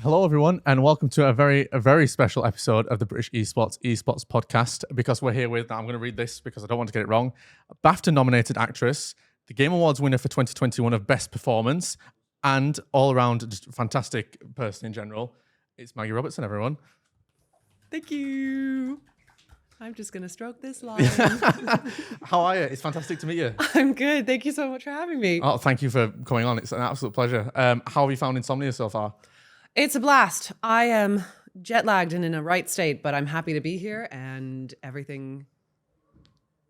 Hello, everyone, and welcome to a very special episode of the British Esports podcast. Because we're here with, I'm going to read this because I don't want to get it wrong, BAFTA-nominated actress, the Game Awards winner for 2021 of Best Performance, and all-around just fantastic person in general. It's Maggie Robertson, everyone. Thank you. I'm just going to stroke this line. How are you? It's fantastic to meet you. I'm good. Thank you so much for having me. Oh, thank you for coming on. It's an absolute pleasure. How have you found Insomnia so far? It's a blast. I am jet lagged and in a right state, but I'm happy to be here and everything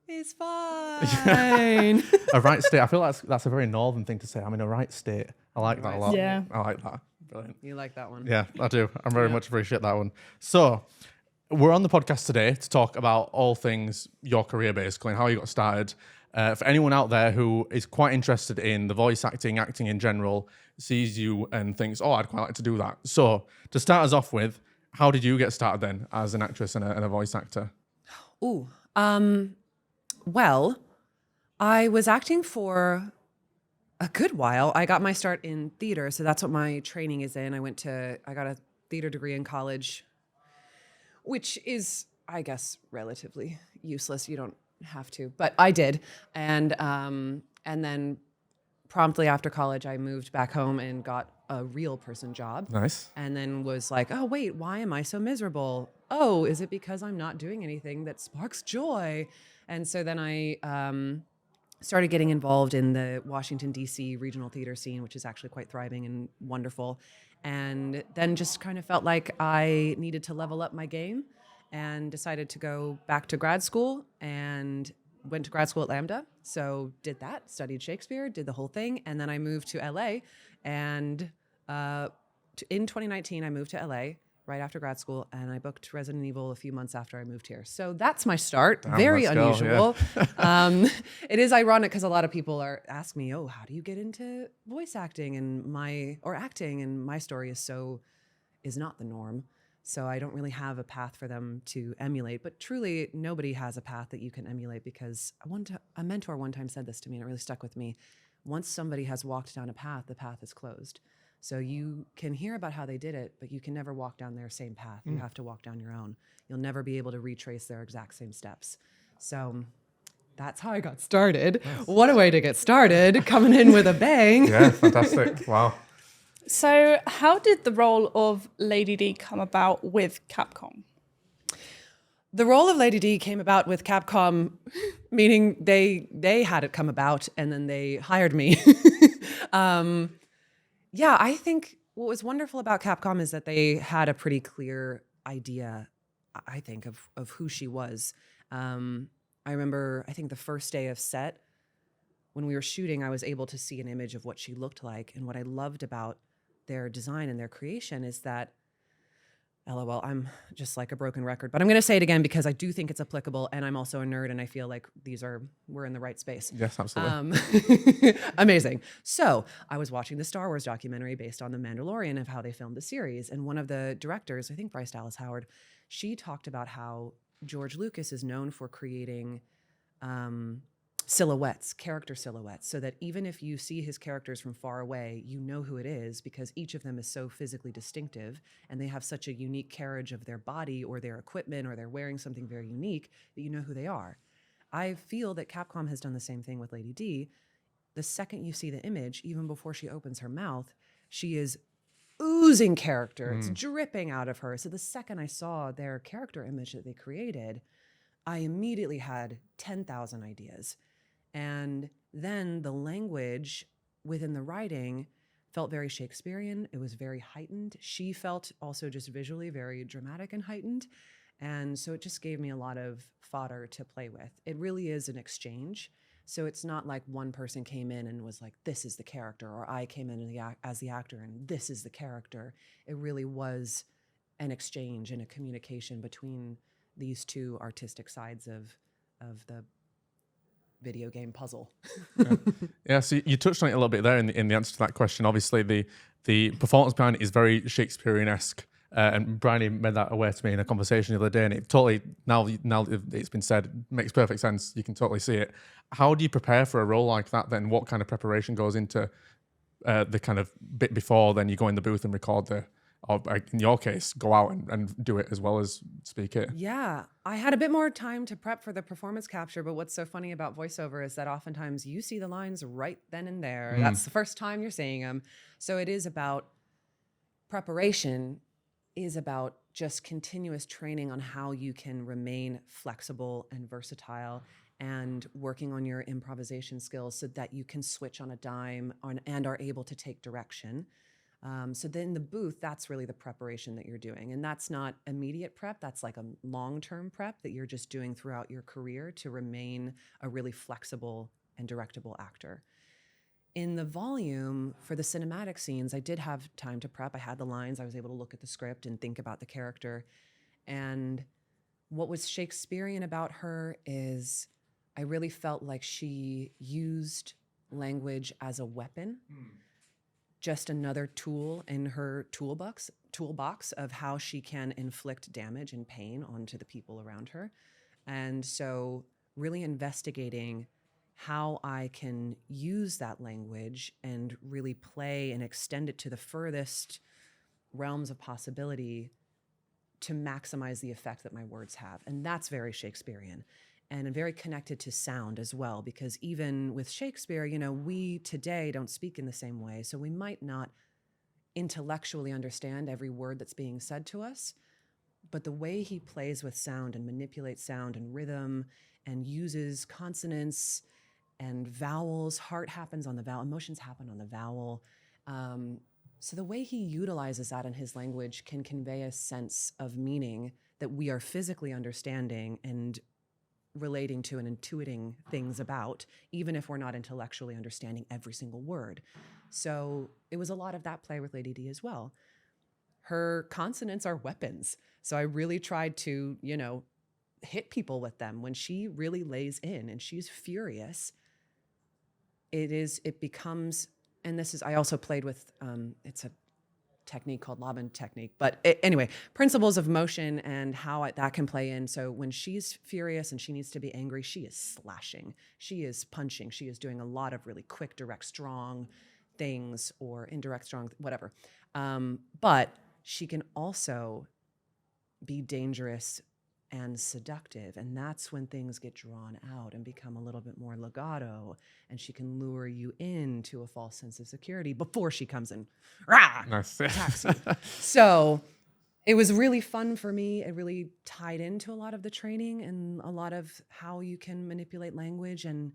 is fine. A right state. I feel like that's a very northern thing to say. I'm in a right state. I like that a lot. Yeah. I like that. Brilliant. You like that one? Yeah, I do. I very much appreciate that one. So we're on the podcast today to talk about all things your career, basically, and how you got started. For anyone out there who is quite interested in the voice acting in general, sees you and thinks, oh, I'd quite like to do that. So to start us off with, how did you get started then as an actress and a voice actor? Well, I was acting for a good while. I got my start in theater, so that's what my training is in. I got a theater degree in college, which is, I guess, relatively useless. You don't have to, but I did. And then promptly after college, I moved back home and got a real person job. Nice. And then was like, oh, wait, why am I so miserable? Oh, is it because I'm not doing anything that sparks joy? And so then I started getting involved in the Washington, D.C. regional theater scene, which is actually quite thriving and wonderful. And then just kind of felt like I needed to level up my game and decided to go back to grad school and went to grad school at Lambda. So did that, studied Shakespeare, did the whole thing. And then I moved to LA. And in 2019, I moved to LA right after grad school, and I booked Resident Evil a few months after I moved here. So that's my start. Damn, very unusual. Yeah. It is ironic because a lot of people ask me, oh, how do you get into voice acting or acting? And my story is not the norm. So I don't really have a path for them to emulate. But truly, nobody has a path that you can emulate, because a mentor one time said this to me, and it really stuck with me. Once somebody has walked down a path, the path is closed. So you can hear about how they did it, but you can never walk down their same path. You have to walk down your own. You'll never be able to retrace their exact same steps. So that's how I got started. Nice. What a way to get started, coming in with a bang. Yeah, fantastic. Wow. So how did the role of Lady D come about with Capcom? The role of Lady D came about with Capcom, meaning they had it come about and then they hired me. Yeah, I think what was wonderful about Capcom is that they had a pretty clear idea, I think, of who she was. I remember, I think the first day of set, when we were shooting, I was able to see an image of what she looked like. And what I loved about their design and their creation is that, LOL, I'm just like a broken record, but I'm going to say it again because I do think it's applicable, and I'm also a nerd, and I feel like we're in the right space. Yes, absolutely. Amazing. So I was watching the Star Wars documentary based on The Mandalorian of how they filmed the series, and one of the directors, I think Bryce Dallas Howard, she talked about how George Lucas is known for creating character silhouettes, so that even if you see his characters from far away, you know who it is, because each of them is so physically distinctive and they have such a unique carriage of their body or their equipment, or they're wearing something very unique that you know who they are. I feel that Capcom has done the same thing with Lady D. The second you see the image, even before she opens her mouth, she is oozing character. It's dripping out of her. So the second I saw their character image that they created, I immediately had 10,000 ideas. And then the language within the writing felt very Shakespearian. It was very heightened. She felt also just visually very dramatic and heightened. And so it just gave me a lot of fodder to play with. It really is an exchange. So it's not like one person came in and was like, this is the character, or I came in as the actor and this is the character. It really was an exchange and a communication between these two artistic sides of the video game puzzle. Yeah, so you touched on it a little bit there in the answer to that question. Obviously, the performance behind it is very Shakespearian-esque. And Bryony made that aware to me in a conversation the other day, and it totally, now it's been said, makes perfect sense. You can totally see it. How do you prepare for a role like that then? What kind of preparation goes into the kind of bit before then you go in the booth and record or like in your case, go out and do it as well as speak it? Yeah, I had a bit more time to prep for the performance capture, but what's so funny about voiceover is that oftentimes you see the lines right then and there. That's the first time you're seeing them. So it is about preparation, is about just continuous training on how you can remain flexible and versatile and working on your improvisation skills so that you can switch on a dime and are able to take direction. So then the booth, that's really the preparation that you're doing. And that's not immediate prep. That's like a long-term prep that you're just doing throughout your career to remain a really flexible and directable actor. In the volume for the cinematic scenes, I did have time to prep. I had the lines. I was able to look at the script and think about the character. And what was Shakespearean about her is I really felt like she used language as a weapon. Just another tool in her toolbox of how she can inflict damage and pain onto the people around her. And so really investigating how I can use that language and really play and extend it to the furthest realms of possibility to maximize the effect that my words have. And that's very Shakespearean. And very connected to sound as well, because even with Shakespeare, you know, we today don't speak in the same way. So we might not intellectually understand every word that's being said to us, but the way he plays with sound and manipulates sound and rhythm and uses consonants and vowels, heart happens on the vowel, emotions happen on the vowel. So the way he utilizes that in his language can convey a sense of meaning that we are physically understanding and relating to and intuiting things about, even if we're not intellectually understanding every single word. So it was a lot of that play with Lady D as well. Her consonants are weapons. So I really tried to, you know, hit people with them. When she really lays in and she's furious, it becomes, and this is, I also played with, it's a technique called Laban technique. But anyway, principles of motion and how that can play in. So when she's furious and she needs to be angry, she is slashing, she is punching, she is doing a lot of really quick, direct, strong things, or indirect, strong, whatever. But she can also be dangerous and seductive. And that's when things get drawn out and become a little bit more legato, and she can lure you into a false sense of security before she comes in, attacks you. So it was really fun for me. It really tied into a lot of the training and a lot of how you can manipulate language and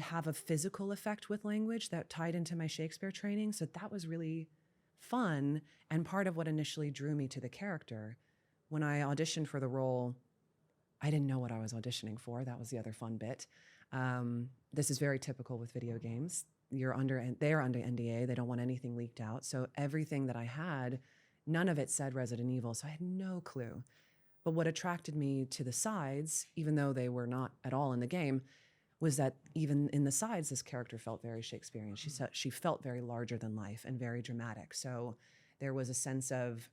have a physical effect with language that tied into my Shakespeare training. So that was really fun and part of what initially drew me to the character. When I auditioned for the role, I didn't know what I was auditioning for. That was the other fun bit. This is very typical with video games. They're under NDA. They don't want anything leaked out. So everything that I had, none of it said Resident Evil. So I had no clue. But what attracted me to the sides, even though they were not at all in the game, was that even in the sides, this character felt very Shakespearean. She felt very larger than life and very dramatic. So there was a sense of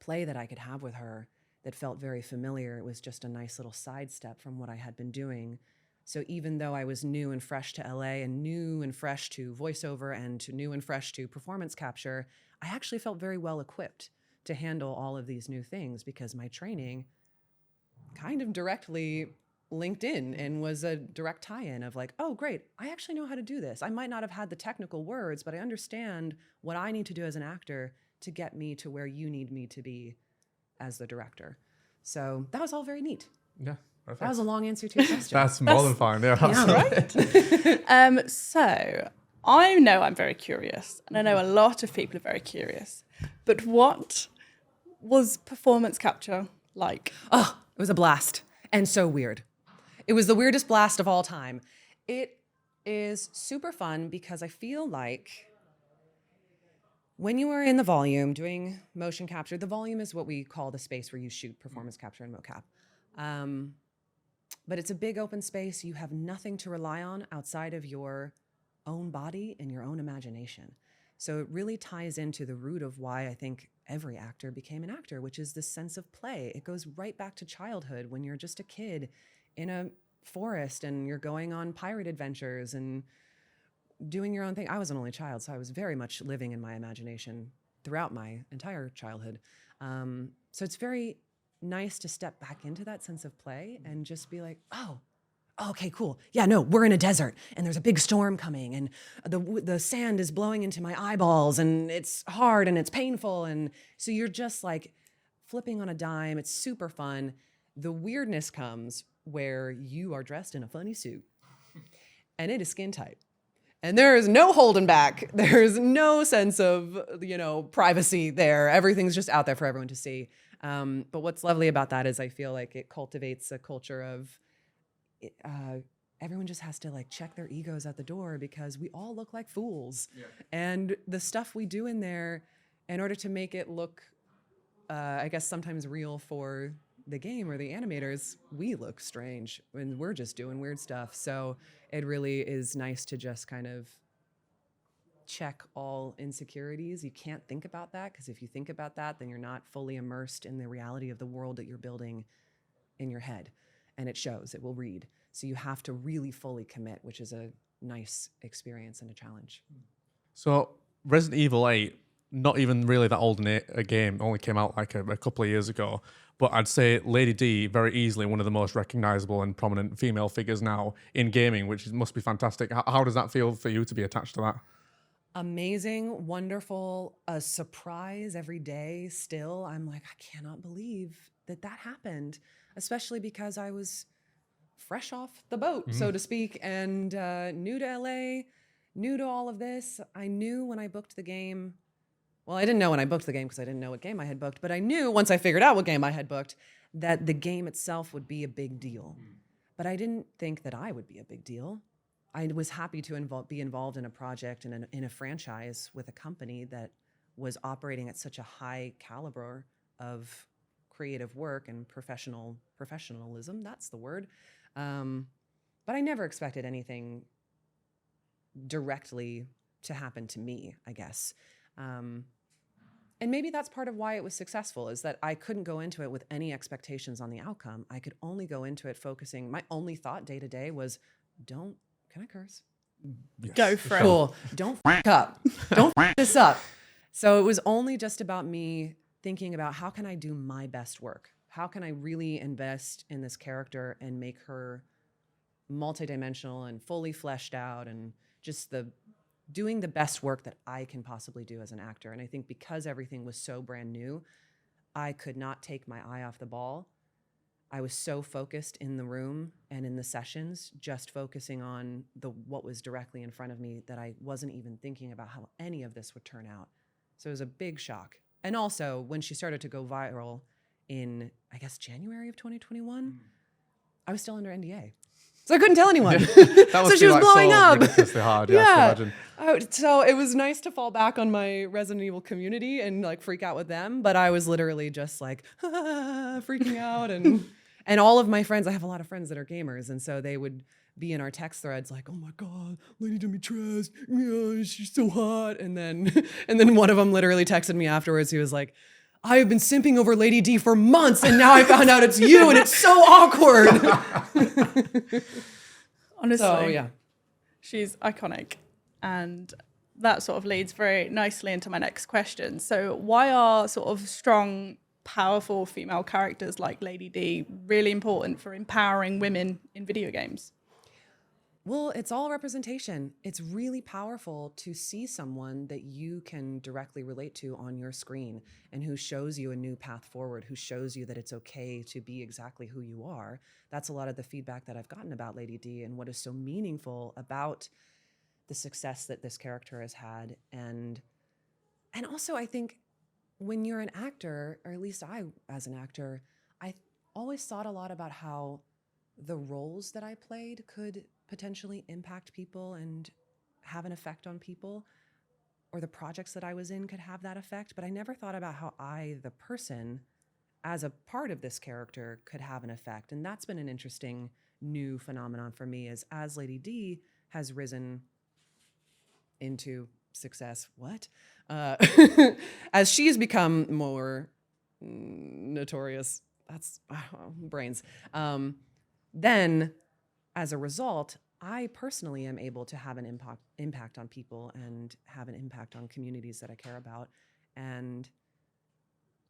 play that I could have with her that felt very familiar. It was just a nice little sidestep from what I had been doing. So even though I was new and fresh to LA and new and fresh to voiceover and to new and fresh to performance capture, I actually felt very well equipped to handle all of these new things because my training kind of directly linked in and was a direct tie-in of like, oh, great, I actually know how to do this. I might not have had the technical words, but I understand what I need to do as an actor to get me to where you need me to be as the director. So that was all very neat. Yeah, perfect. That was a long answer to your question. That's more than fine. Yeah, Right. So I know I'm very curious, and I know a lot of people are very curious. But what was performance capture like? Oh, it was a blast and so weird. It was the weirdest blast of all time. It is super fun because I feel like when you are in the volume doing motion capture, the volume is what we call the space where you shoot performance capture and mocap. But it's a big open space. You have nothing to rely on outside of your own body and your own imagination. So it really ties into the root of why I think every actor became an actor, which is this sense of play. It goes right back to childhood when you're just a kid in a forest and you're going on pirate adventures and doing your own thing. I was an only child, so I was very much living in my imagination throughout my entire childhood. So it's very nice to step back into that sense of play and just be like, oh, okay, cool. Yeah, no, we're in a desert and there's a big storm coming and the sand is blowing into my eyeballs and it's hard and it's painful. And so you're just like flipping on a dime. It's super fun. The weirdness comes where you are dressed in a funny suit and it is skin tight. And there is no holding back. There's no sense of, privacy there. Everything's just out there for everyone to see. But what's lovely about that is I feel like it cultivates a culture of everyone just has to like check their egos at the door because we all look like fools. Yeah. And the stuff we do in there, in order to make it look, I guess sometimes real for the game or the animators, we look strange and we're just doing weird stuff. So it really is nice to just kind of check all insecurities. You can't think about that because if you think about that, then you're not fully immersed in the reality of the world that you're building in your head. And it shows, it will read. So you have to really fully commit, which is a nice experience and a challenge. So Resident Evil 8, not even really that old a game, only came out like a couple of years ago. But I'd say Lady D, very easily one of the most recognizable and prominent female figures now in gaming, which must be fantastic. How does that feel for you to be attached to that? Amazing, wonderful, a surprise every day still. I'm like, I cannot believe that happened, especially because I was fresh off the boat, so to speak, and new to LA, new to all of this. I knew when I booked the game, well, I didn't know when I booked the game because I didn't know what game I had booked, but I knew once I figured out what game I had booked that the game itself would be a big deal. But I didn't think that I would be a big deal. I was happy to be involved in a project and in a franchise with a company that was operating at such a high caliber of creative work and professionalism, that's the word. But I never expected anything directly to happen to me, I guess. And maybe that's part of why it was successful, is that I couldn't go into it with any expectations on the outcome. I could only go into it focusing, my only thought day to day was, can I curse? Yes. Go for it. Cool. Don't f up. Don't f this up. So it was only just about me thinking about how can I do my best work? How can I really invest in this character and make her multidimensional and fully fleshed out and just doing the best work that I can possibly do as an actor. And I think because everything was so brand new, I could not take my eye off the ball. I was so focused in the room and in the sessions, just focusing on what was directly in front of me, that I wasn't even thinking about how any of this would turn out. So it was a big shock. And also, when she started to go viral in, I guess, January of 2021, I was still under NDA. So I couldn't tell anyone. So she was blowing up. Ridiculously hard, yeah. I can imagine. So it was nice to fall back on my Resident Evil community and like freak out with them. But I was literally just like freaking out. And all of my friends, I have a lot of friends that are gamers. And so they would be in our text threads like, oh my God, Lady Dimitrescu, yeah, she's so hot. And then one of them literally texted me afterwards. He was like, I have been simping over Lady D for months, and now I found out it's you, and it's so awkward. Honestly, so, yeah. She's iconic. And that sort of leads very nicely into my next question. So why are sort of strong, powerful female characters like Lady D really important for empowering women in video games? Well, it's all representation. It's really powerful to see someone that you can directly relate to on your screen and who shows you a new path forward, who shows you that it's okay to be exactly who you are. That's a lot of the feedback that I've gotten about Lady D and what is so meaningful about the success that this character has had. And also, I think when you're an actor, or at least I, as an actor, I always thought a lot about how the roles that I played could potentially impact people and have an effect on people, or the projects that I was in could have that effect. But I never thought about how I, the person, as a part of this character, could have an effect. And that's been an interesting new phenomenon for me, is as Lady D has risen into success, as she's become more notorious, that's brains, then as a result, I personally am able to have an impact on people and have an impact on communities that I care about. And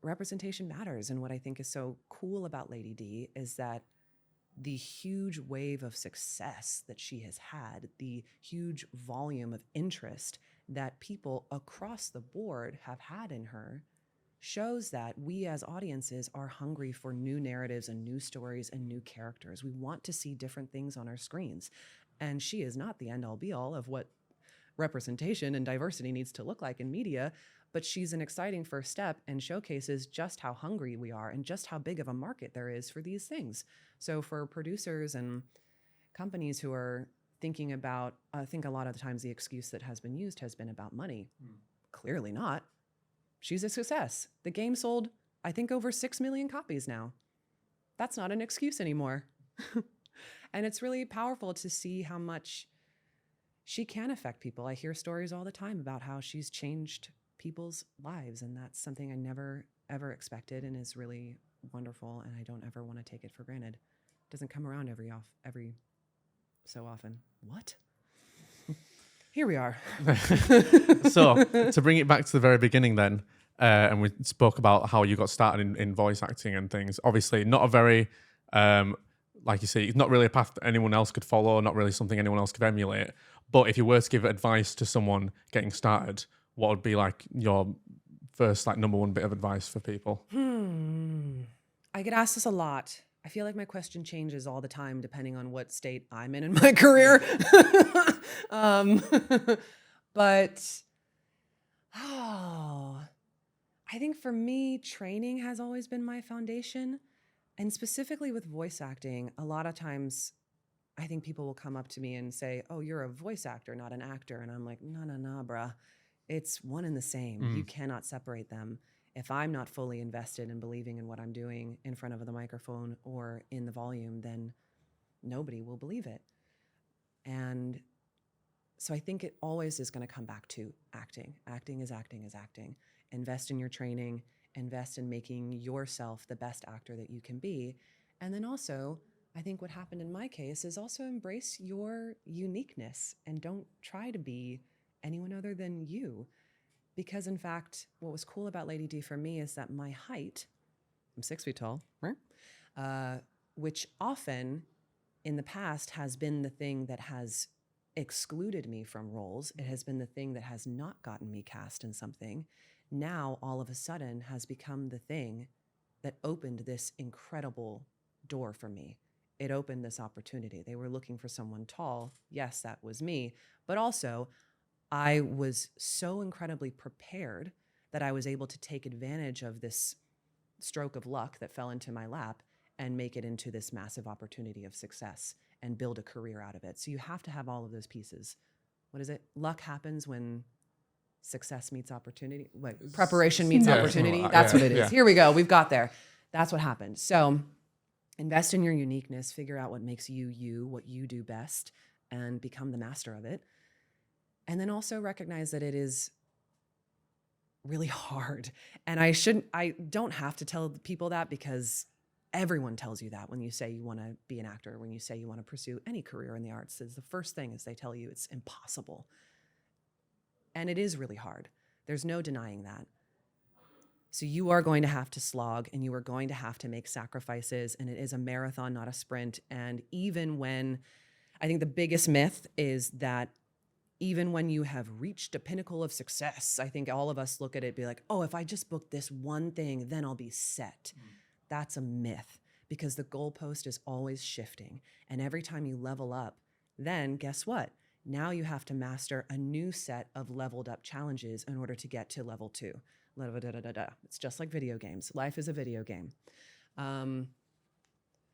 representation matters. And what I think is so cool about Lady D is that the huge wave of success that she has had, the huge volume of interest that people across the board have had in her, shows that we as audiences are hungry for new narratives and new stories and new characters. We want to see different things on our screens. And she is not the end all be all of what representation and diversity needs to look like in media, but she's an exciting first step and showcases just how hungry we are and just how big of a market there is for these things. So for producers and companies who are thinking about, I think a lot of the times the excuse that has been used has been about money. Clearly not. She's a success. The game sold, I think, over 6 million copies now. That's not an excuse anymore. And it's really powerful to see how much she can affect people. I hear stories all the time about how she's changed people's lives, and that's something I never, ever expected and is really wonderful, and I don't ever want to take it for granted. It doesn't come around every so often. What? Here we are. So, to bring it back to the very beginning then, and we spoke about how you got started in voice acting and things. Obviously, not a very, like you say, it's not really a path that anyone else could follow, not really something anyone else could emulate. But if you were to give advice to someone getting started, what would be like your first, like, number one bit of advice for people? I get asked this a lot. I feel like my question changes all the time depending on what state I'm in my career. But I think for me, training has always been my foundation. And specifically with voice acting, a lot of times I think people will come up to me and say, oh, you're a voice actor, not an actor. And I'm like, no, bruh. It's one and the same. You cannot separate them. If I'm not fully invested in believing in what I'm doing in front of the microphone or in the volume, then nobody will believe it. And so I think it always is going to come back to acting. Acting is acting is acting. Invest in your training, invest in making yourself the best actor that you can be. And then also, I think what happened in my case is also embrace your uniqueness and don't try to be anyone other than you. Because in fact, what was cool about Lady D for me is that my height, I'm 6 feet tall, which often in the past has been the thing that has excluded me from roles. It has been the thing that has not gotten me cast in something. Now, all of a sudden, has become the thing that opened this incredible door for me. It opened this opportunity. They were looking for someone tall. Yes, that was me. But also, I was so incredibly prepared that I was able to take advantage of this stroke of luck that fell into my lap and make it into this massive opportunity of success and build a career out of it. So you have to have all of those pieces. What is it? Luck happens when success meets opportunity. Wait, preparation meets opportunity. That's what it is. Here we go. We've got there. That's what happened. So invest in your uniqueness, figure out what makes you you, what you do best, and become the master of it. And then also recognize that it is really hard. And I don't have to tell people that because everyone tells you that when you say you want to be an actor, when you say you want to pursue any career in the arts. Is the first thing is they tell you it's impossible. And it is really hard. There's no denying that. So you are going to have to slog and you are going to have to make sacrifices, and it is a marathon, not a sprint. And even when, I think the biggest myth is that even when you have reached a pinnacle of success, I think all of us look at it and be like, oh, if I just book this one thing, then I'll be set. That's a myth because the goalpost is always shifting. And every time you level up, then guess what? Now you have to master a new set of leveled up challenges in order to get to level 2. It's just like video games. Life is a video game.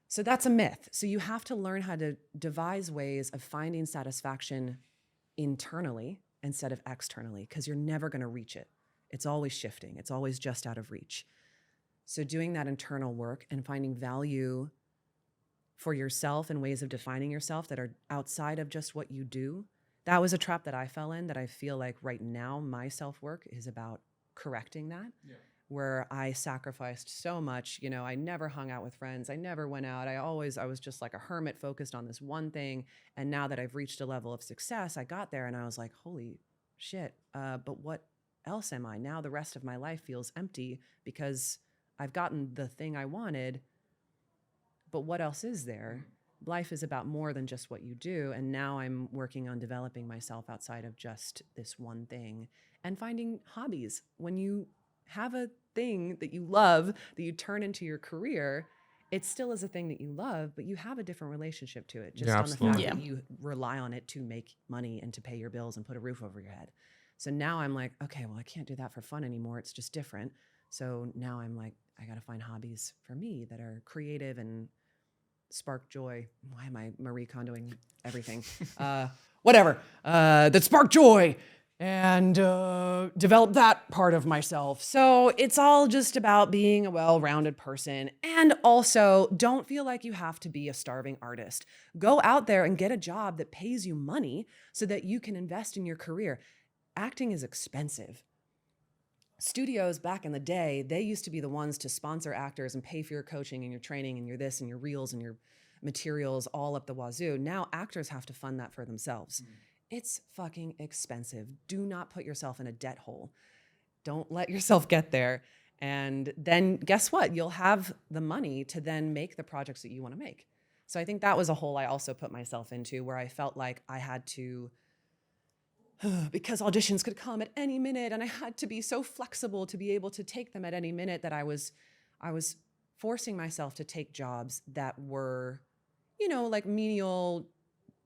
So that's a myth. So you have to learn how to devise ways of finding satisfaction internally instead of externally, because you're never going to reach it. It's always shifting. It's always just out of reach. So doing that internal work and finding value for yourself and ways of defining yourself that are outside of just what you do, that was a trap that I fell in that I feel like right now my self-work is about correcting that. Where I sacrificed so much. You know, I never hung out with friends. I never went out. I was just like a hermit focused on this one thing. And now that I've reached a level of success, I got there and I was like, holy shit. But what else am I? Now the rest of my life feels empty because I've gotten the thing I wanted, but what else is there? Life is about more than just what you do. And now I'm working on developing myself outside of just this one thing and finding hobbies. When you have a thing that you love that you turn into your career, it still is a thing that you love, but you have a different relationship to it, just on the fact that you rely on it to make money and to pay your bills and put a roof over your head. So now I'm like, okay, well, I can't do that for fun anymore. It's just different. So now I'm like, I got to find hobbies for me that are creative and spark joy. Why am I Marie Kondoing everything? Whatever. That spark joy and develop that part of myself. So it's all just about being a well-rounded person. And also, don't feel like you have to be a starving artist. Go out there and get a job that pays you money so that you can invest in your career. Acting is expensive. Studios back in the day, they used to be the ones to sponsor actors and pay for your coaching and your training and your this and your reels and your materials all up the wazoo. Now actors have to fund that for themselves. It's fucking expensive. Do not put yourself in a debt hole. Don't let yourself get there. And then guess what? You'll have the money to then make the projects that you want to make. So I think that was a hole I also put myself into, where I felt like I had to, because auditions could come at any minute and I had to be so flexible to be able to take them at any minute, that I was forcing myself to take jobs that were, like menial,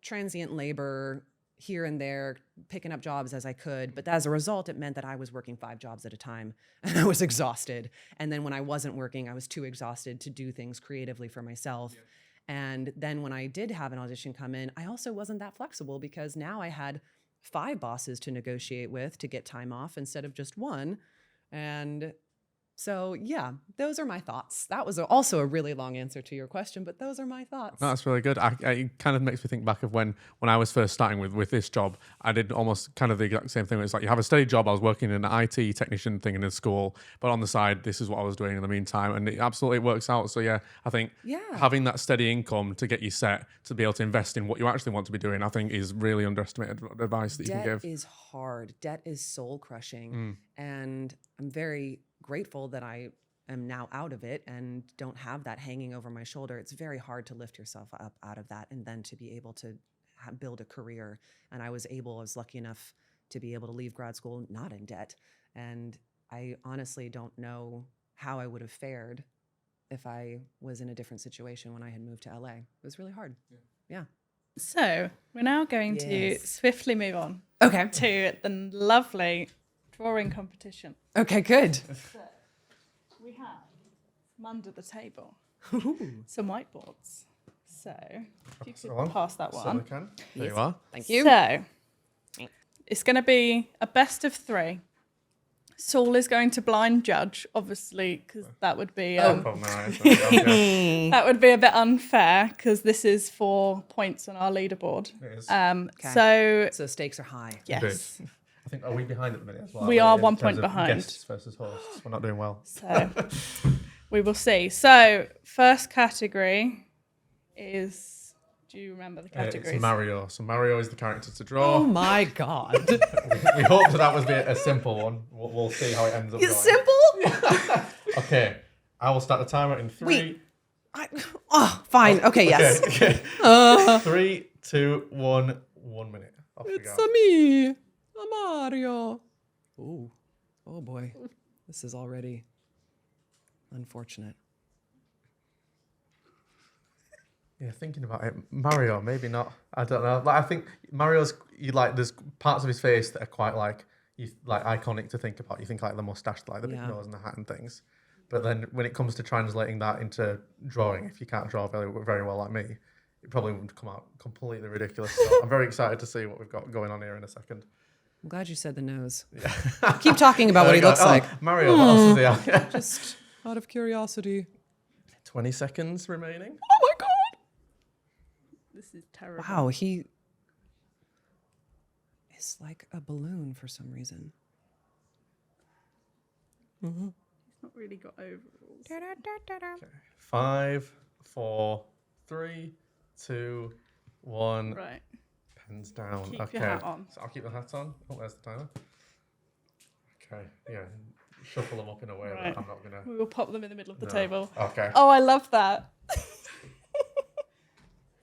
transient labor here and there, picking up jobs as I could. But as a result, it meant that I was working 5 jobs at a time and I was exhausted. And then when I wasn't working, I was too exhausted to do things creatively for myself. Yeah. And then when I did have an audition come in, I also wasn't that flexible, because now I had 5 bosses to negotiate with to get time off instead of just one. And so, yeah, those are my thoughts. That was also a really long answer to your question, but those are my thoughts. No, that's really good. It kind of makes me think back of when I was first starting with this job. I did almost kind of the exact same thing. It's like you have a steady job. I was working in an IT technician thing in a school, but on the side, this is what I was doing in the meantime, and it absolutely works out. So yeah, I think having that steady income to get you set to be able to invest in what you actually want to be doing, I think is really underestimated advice that you can give. Debt is hard. Debt is soul crushing, and I'm very grateful that I am now out of it and don't have that hanging over my shoulder. It's very hard to lift yourself up out of that and then to be able to build a career. And I was lucky enough to be able to leave grad school not in debt. And I honestly don't know how I would have fared if I was in a different situation when I had moved to LA. It was really hard. Yeah. So we're now going to swiftly move on to the lovely drawing competition. Okay, good. So we have from under the table some whiteboards. So if you could pass that one. Can. There you are. Thank you. So it's going to be a best of 3. Saul is going to blind judge, obviously, because that would be that would be a bit unfair, because this is for points on our leaderboard. It is. So stakes are high. Yes. I think, are we behind at the minute as well? We are 1 point behind. Guests versus hosts. We're not doing well. So we will see. So first category is, do you remember the categories? It's Mario. So Mario is the character to draw. Oh my God. We hope that was a simple one. We'll see how it ends up going. Simple? Okay. I will start the timer in 3. Fine. Okay, yes. Okay. 3, 2, 1. 1 minute. Off we go. Me. Mario. Oh boy. This is already unfortunate. Yeah, thinking about it, Mario, maybe not. I don't know. Like, I think Mario's, there's parts of his face that are quite iconic to think about. You think like the mustache, like the big nose and the hat and things. But then when it comes to translating that into drawing, if you can't draw very, very well like me, it probably would come out completely ridiculous. So I'm very excited to see what we've got going on here in a second. I'm glad you said the nose. Yeah. Keep talking about what he looks like. Mario, what else is he at? Just out of curiosity. 20 seconds remaining. Oh my God. This is terrible. Wow, he is like a balloon for some reason. He's not really got overalls. Okay. 5, 4, 3, 2, 1. Right. Pens down. Keep your hat on. So I'll keep the hat on. Oh, there's the timer. Okay, yeah. Shuffle them up in a way Right. that I'm not going to... We will pop them in the middle of the No. table. Okay. Oh, I love that.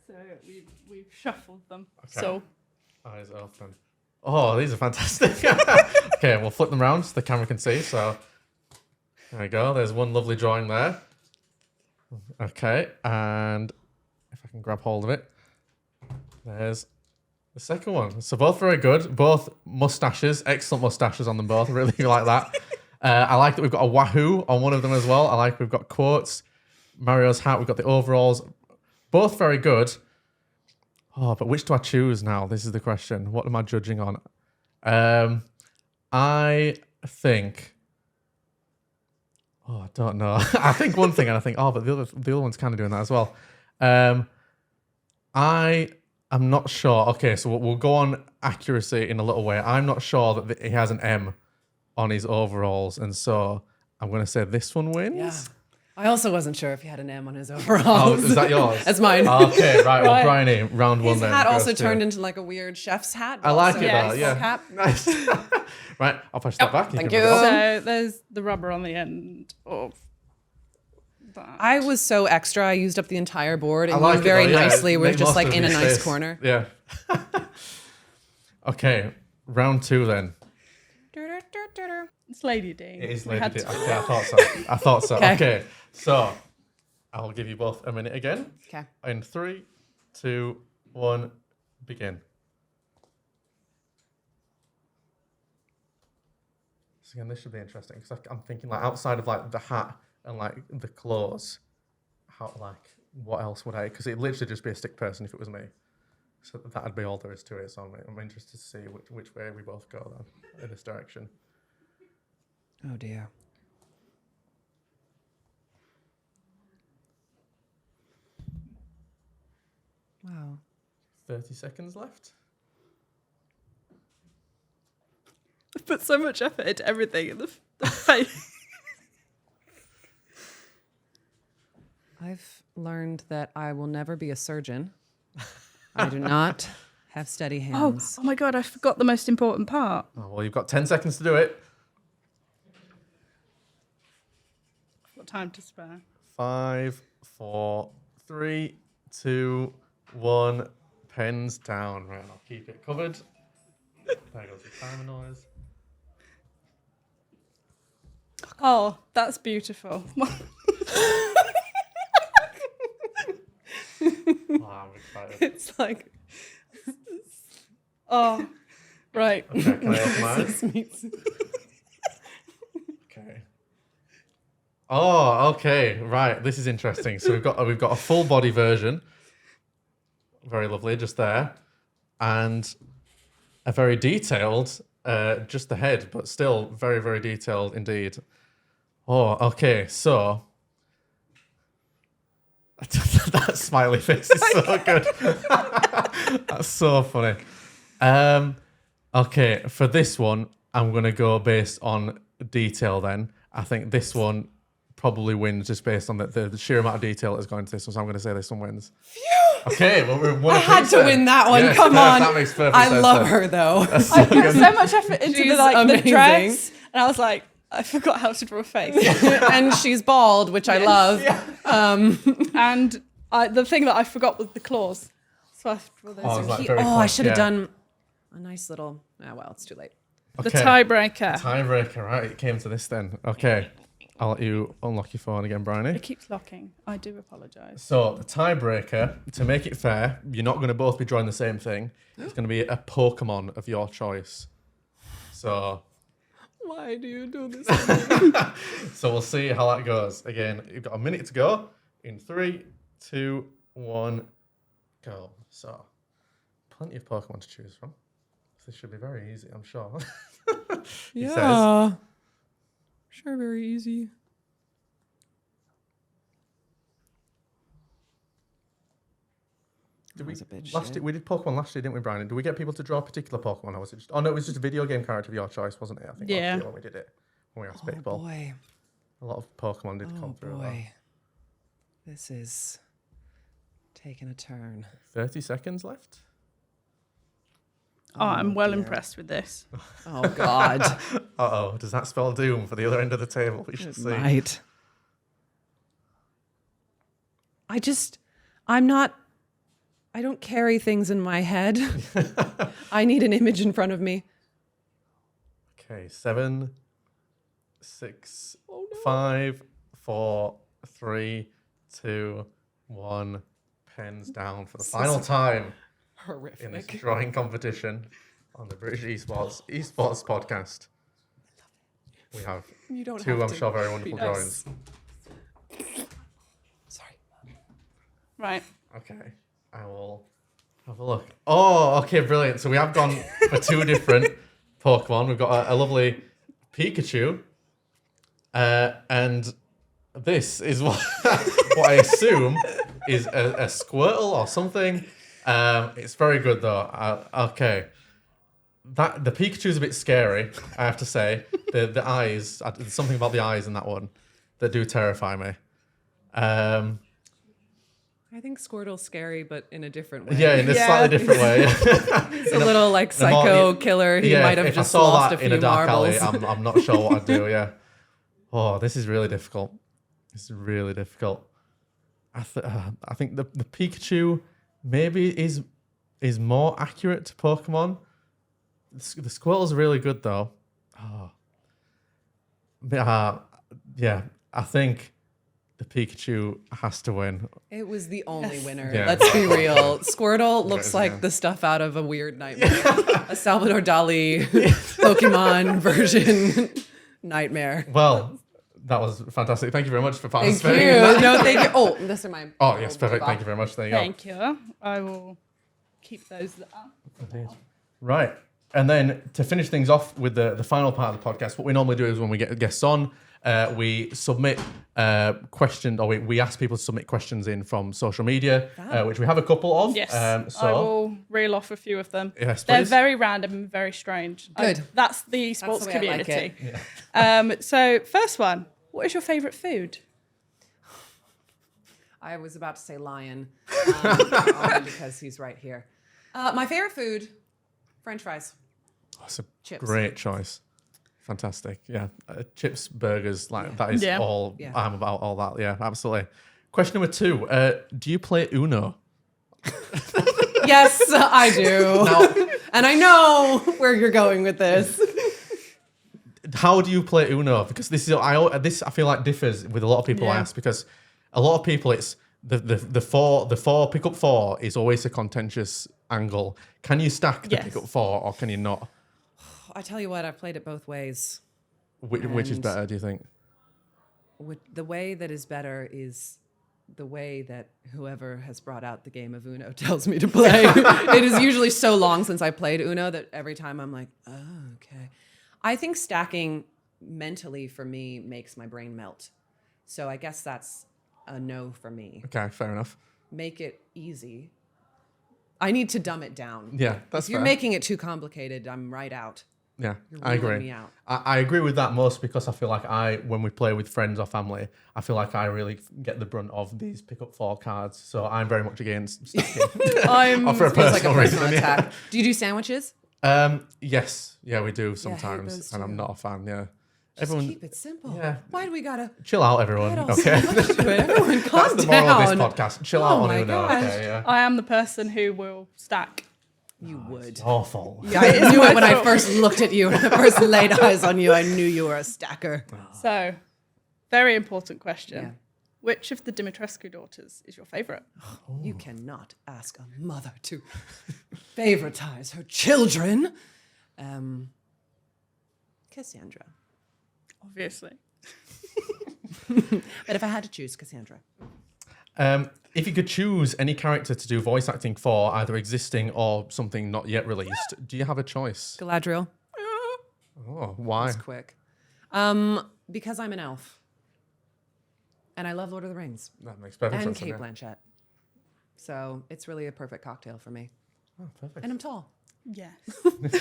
So we've shuffled them. Okay. So Eyes open. Oh, these are fantastic. Okay, we'll flip them around so the camera can see. So there we go. There's one lovely drawing there. Okay, and if I can grab hold of it, there's the second one. So both very good. Both mustaches, excellent mustaches on them both. I really like that. I like that we've got a wahoo on one of them as well. I like we've got quotes. Mario's hat. We've got the overalls. Both very good. Oh, but which do I choose now? This is the question. What am I judging on? I think. Oh, I don't know. I think one thing, and I think, oh, but the other one's kind of doing that as well. I am not sure. Okay, so we'll go on accuracy in a little way. I'm not sure that he has an M on his overalls, and so I'm going to say this one wins. Yeah. I also wasn't sure if he had an M on his overalls. Oh, is that yours? That's mine. Okay, right. Well, Bryony, round one His then. hat goes also to- turned into like a weird chef's hat. I like also it Yes. though, yeah. Cap. Nice. Right, I'll push that back. thank can you. put it on. So there's the rubber on the end of that. I was so extra. I used up the entire board, I and like you it very though, yeah. nicely were Make just most like of in a his nice space. corner. Yeah. Okay, round two then. It's Lady D. It is We Lady had D. to- Okay, I thought so. I thought so. Okay. Okay, so I'll give you both a minute again. Okay. In 3, 2, 1, begin. So again, this should be interesting because I'm thinking like outside of like the hat and like the clothes, how like what else would I? Because it'd literally just be a stick person if it was me. So that'd be all there is to it. So I'm interested to see which way we both go then in this direction. Oh dear. Wow. 30 seconds left. I've put so much effort into everything in the face. I've learned that I will never be a surgeon. I do not have steady hands. Oh my God, I forgot the most important part. Oh, well, you've got 10 seconds to do it. I've got time to spare. 5, 4, 3, 2, 1. Pens down. Right, I'll keep it covered. There goes the timer noise. Oh, that's beautiful. Oh, I'm excited. It's like Oh, right. Okay, can I open mine? Okay. Oh, okay. Right. This is interesting. So we've got a full body version. Very lovely, just there, and a very detailed, just the head, but still very, very detailed indeed. Oh, okay. So that smiley face is so good. That's so funny. Okay, for this one, I'm gonna go based on detail. Then I think this one probably wins just based on the sheer amount of detail that's going into this one. So I'm gonna say this one wins. Okay, well we're one. I had to win that one. Yes, Come on. That makes perfect I sense. love then. her though. I put so much effort into She's the amazing. dress, and I was like, I forgot how to draw a face. And she's bald, which I love. And the thing that I forgot was the claws. So I draw those. Oh, it's like very I close, should have yeah. done a nice little. Oh well, it's too late. The Okay. tiebreaker. Tiebreaker, right? It came to this then. Okay, I'll let you unlock your phone again, Bryony. It keeps locking. I do apologise. So the tiebreaker, to make it fair, you're not going to both be drawing the same thing. It's going to be a Pokemon of your choice. So Why do you do this? we'll see how that goes. Again, you've got a minute to go. In 3, 2, 1, go. So plenty of Pokemon to choose from. This should be very easy, I'm sure. He says. Yeah. Sure, very easy. Did we, was a bit last shit. year, we did Pokemon last year, didn't we, Brian? Did we get people to draw a particular Pokemon, or was it just? Oh no, it was just a video game character of your choice, wasn't it? I think Yeah. last year when we did it, when we asked Oh people, boy. a lot of Pokemon did Oh come through. boy. This is taking a turn. 30 seconds left. I'm well dear. impressed with this. Oh God. Uh-oh, does that spell doom for the other end of the table? We should see. Right. I don't carry things in my head. I need an image in front of me. Okay, 7, 6, 5, 4, 3, 2, 1. Pens down for the final time in this Horrific. drawing competition on the British Esports podcast. We have You don't two, have I'm to sure, very be wonderful nice. drawings. Sorry. Right. Okay, I will have a look. Oh, okay, brilliant. So we have gone for two different Pokemon. We've got a lovely Pikachu, and this is what, what I assume is a Squirtle or something. It's very good though. Okay. The Pikachu's a bit scary, I have to say. The eyes, there's something about the eyes in that one that do terrify me. I think Squirtle's scary, but in a different way. Yeah, in a Yeah. slightly different way. He's a little like psycho killer. He might have if just I saw lost that a few in a dark marbles. alley, I'm not sure what I'd do. Yeah. Oh, this is really difficult. This is really difficult. I think the Pikachu maybe is more accurate to Pokemon. The Squirtle's really good though. Oh. Yeah, I think the Pikachu has to win. It was the only winner. Yeah. Let's be real. Squirtle looks is, like yeah. the stuff out of a weird nightmare. A Salvador Dali Pokemon version nightmare. Well, that was fantastic. Thank you very much for Thank you. participating. in that. No, thank you. Oh, these are mine. Oh, yes, perfect. Thank you very much. There you go. Thank you. I will keep those up. Indeed. Right. And then to finish things off with the final part of the podcast, what we normally do is when we get guests on, we submit questions, or we ask people to submit questions in from social media, which we have a couple of. Yes. So, I will reel off a few of them. Yes, They're please. very random and very strange. Good. That's the sports the way I like community. it. So first one, what is your favourite food? I was about to say lion, only because he's right here. My favorite food, French fries. That's a Chips. great choice. Fantastic. Yeah. Chips, burgers, that is Yeah. all Yeah. I'm about, all that. Yeah, absolutely. Question number 2. Do you play Uno? Yes, I do. And I know where you're going with this. How do you play Uno? Because this I feel like differs with a lot of people I Yeah. ask, because a lot of people it's the four pick up 4 is always a contentious angle. Can you stack the Yes. pick up 4 or can you not? I tell you what, I've played it both ways. Which is And- better, do you think? The way that is better is the way that whoever has brought out the game of Uno tells me to play. It is usually so long since I played Uno that every time I'm like, oh, okay. I think stacking mentally for me makes my brain melt. So I guess that's a no for me. Okay, fair enough. Make it easy. I need to dumb it down. Yeah, that's If you're fair. making it too complicated, I'm right out. Yeah, You're I ruling agree. me out. I agree with that most because I feel like when we play with friends or family, I feel like I really get the brunt of these pick up 4 cards. So I'm very much against stacking. I'm Or for a Feels like a personal personal reason. Yeah. attack. Do you do sandwiches? Yes, yeah, we do those sometimes, and I'm too. not a fan. Yeah, Just everyone, keep it simple. Yeah. Why do we gotta chill out, everyone. add all Okay, so much to it? Everyone calm that's the moral of down. this podcast. Chill Oh out on my Uno. gosh. Okay, yeah. I am the person who will stack. You would. Awful. Yeah, I knew it when I first looked at you. When I first laid eyes on you, I knew you were a stacker. So, very important question. Yeah. Which of the Dimitrescu daughters is your favourite? You cannot ask a mother to favoritize her children. Cassandra. Obviously. But if I had to choose, Cassandra. If you could choose any character to do voice acting for, either existing or something not yet released, do you have a choice? Galadriel. Oh, why? It's quick. Because I'm an elf. And I love Lord of the Rings. That makes perfect And sense. Kate yeah. Blanchett. So it's really a perfect cocktail for me. Oh, perfect. And I'm tall. Yes. There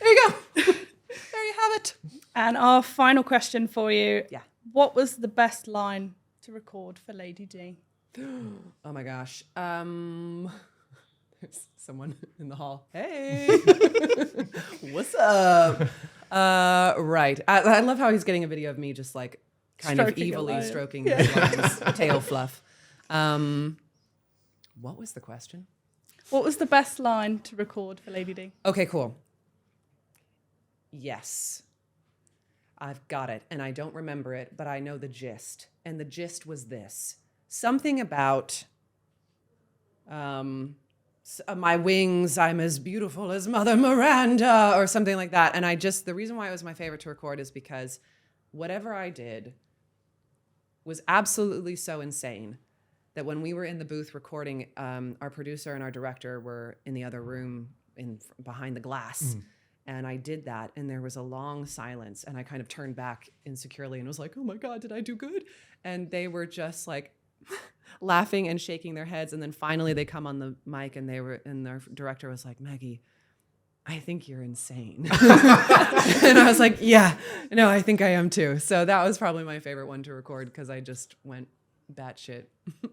you go. There you have it. And our final question for you. Yeah. What was the best line to record for Lady D? Oh my gosh. There's someone in the hall. Hey, what's up? Right. I love how he's getting a video of me just like kind of Stroking a evilly lion. stroking his lion's tail fluff. What was the question? What was the best line to record for Lady D? Okay, cool. Yes. I've got it, and I don't remember it, but I know the gist. And the gist was this. Something about my wings, I'm as beautiful as Mother Miranda, or something like that. And the reason why it was my favorite to record is because whatever I did was absolutely so insane that when we were in the booth recording, our producer and our director were in the other room behind the glass. And I did that, and there was a long silence, and I kind of turned back insecurely and was like, oh my God, did I do good? And they were just like laughing and shaking their heads. And then finally they come on the mic, and their director was like, Maggie, I think you're insane. And I was like, yeah, no, I think I am too. So that was probably my favorite one to record because I just went batshit.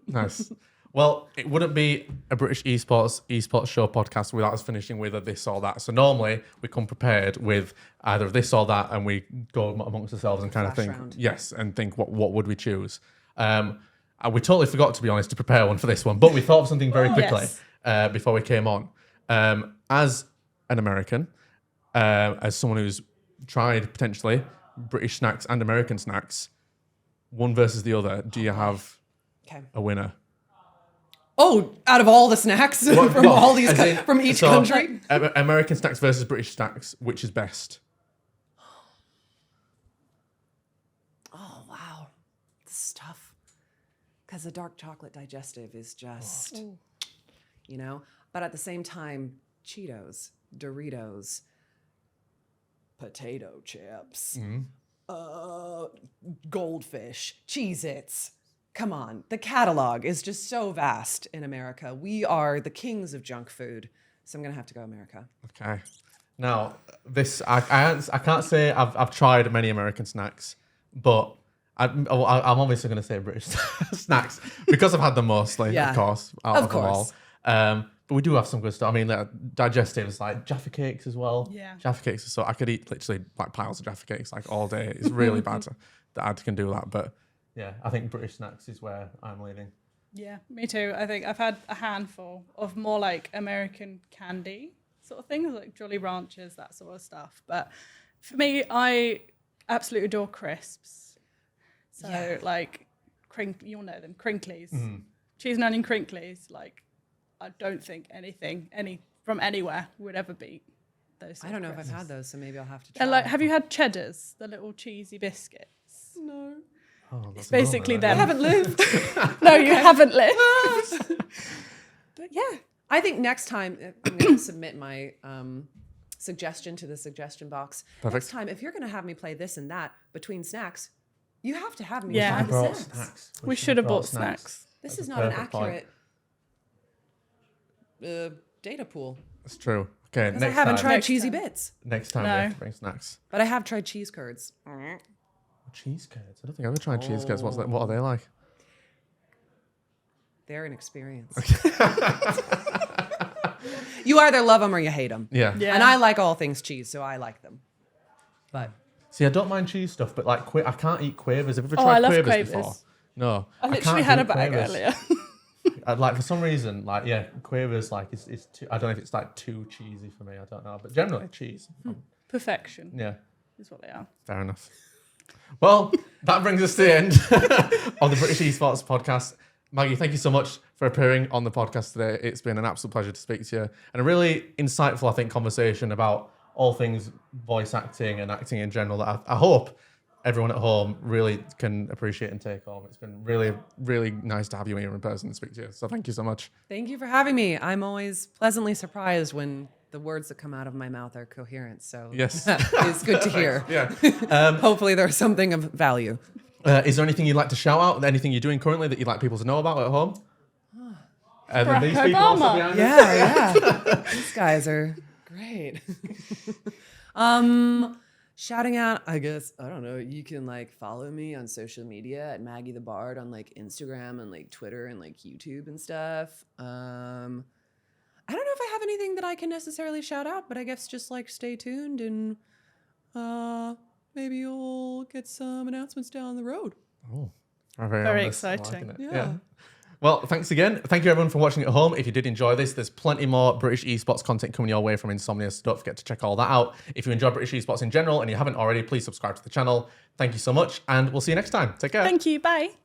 Nice. Well, it wouldn't be a British esports show podcast without us finishing with a this or that. So normally we come prepared with either this or that, and we go amongst ourselves and kind of Flash think, round. yes, and think what would we choose. We totally forgot, to be honest, to prepare one for this one, but we thought of something very quickly before we came on. As an American, as someone who's tried potentially British snacks and American snacks, one versus the other, do you have a winner? Oh, out of all the snacks from all these from each country? American snacks versus British snacks, which is best? Oh, wow. This is tough. Because the dark chocolate digestive is just, But at the same time, Cheetos, Doritos, potato chips, Goldfish, Cheez-Its. Come on, the catalog is just so vast in America. We are the kings of junk food, so I'm gonna have to go America. Okay. Now, this I can't say I've tried many American snacks, but I'm obviously going to say British snacks because I've had them mostly, of course, out of them all. But we do have some good stuff. I mean, like, digestives like Jaffa cakes as well. Yeah. Jaffa cakes. So I could eat literally like piles of Jaffa cakes like all day. It's really bad that I can do that, but. Yeah, I think British snacks is where I'm leaning. Yeah, me too. I think I've had a handful of more like American candy sort of things, like Jolly Ranchers, that sort of stuff. But for me, I absolutely adore crisps. So like, you'll know them, Crinklies. Cheese and onion Crinklies. Like, I don't think any from anywhere would ever beat those. I don't know if I've had those, so maybe I'll have to try. Like, have you had Cheddars, the little cheesy biscuits? No. Oh, It's basically them. I haven't lived. No, you haven't lived. But yeah. I think next time I'm going to submit my suggestion to the suggestion box. Perfect. Next time, if you're going to have me play this and that between snacks, you have to have me Yeah. try I the brought snacks. snacks. We should have bought snacks. This That's is a not an perfect point. accurate data pool. It's true. Okay, Because I next haven't time. tried Next cheesy time. bits. Next time No. we have to bring snacks. But I have tried cheese curds. Cheese curds. I don't think I've ever tried cheese curds. What are they like? They're an experience. You either love them or you hate them. Yeah. Yeah. And I like all things cheese, so I like them. But See, I don't mind cheese stuff, but like I can't eat quavers. Have you ever Oh, I tried love quavers quavers. before? No. I literally can't had do a bag quavers. earlier. Like for some reason, like quavers like is too. I don't know if it's like too cheesy for me. I don't know, but generally cheese. Perfection Yeah, is what they are. fair enough. Well, that brings us to the end of the British Esports podcast. Maggie, thank you so much for appearing on the podcast today. It's been an absolute pleasure to speak to you, and a really insightful, I think, conversation about all things voice acting and acting in general that I hope everyone at home really can appreciate and take home. It's been really, really nice to have you here in person and speak to you. So thank you so much. thank you for having me. I'm always pleasantly surprised when the words that come out of my mouth are coherent. So Yes. it's good to hear. Yeah. Hopefully there's something of value. Is there anything you'd like to shout out? Anything you're doing currently that you'd like people to know about at home? And then Barack these people also Obama. behind Yeah. These guys are great. Shouting out, I guess, I don't know, you can like follow me on social media at Maggie the Bard on like Instagram and like Twitter and like YouTube and stuff. I don't know if I have anything that I can necessarily shout out, but I guess just like stay tuned and maybe you'll get some announcements down the road. Oh, Very honest. I'm exciting. liking it. Yeah. Well, thanks again. Thank you everyone for watching at home. If you did enjoy this, there's plenty more British esports content coming your way from Insomnia, so don't forget to check all that out. If you enjoy British esports in general and you haven't already, please subscribe to the channel. Thank you so much, and we'll see you next time. Take care. Thank you. Bye.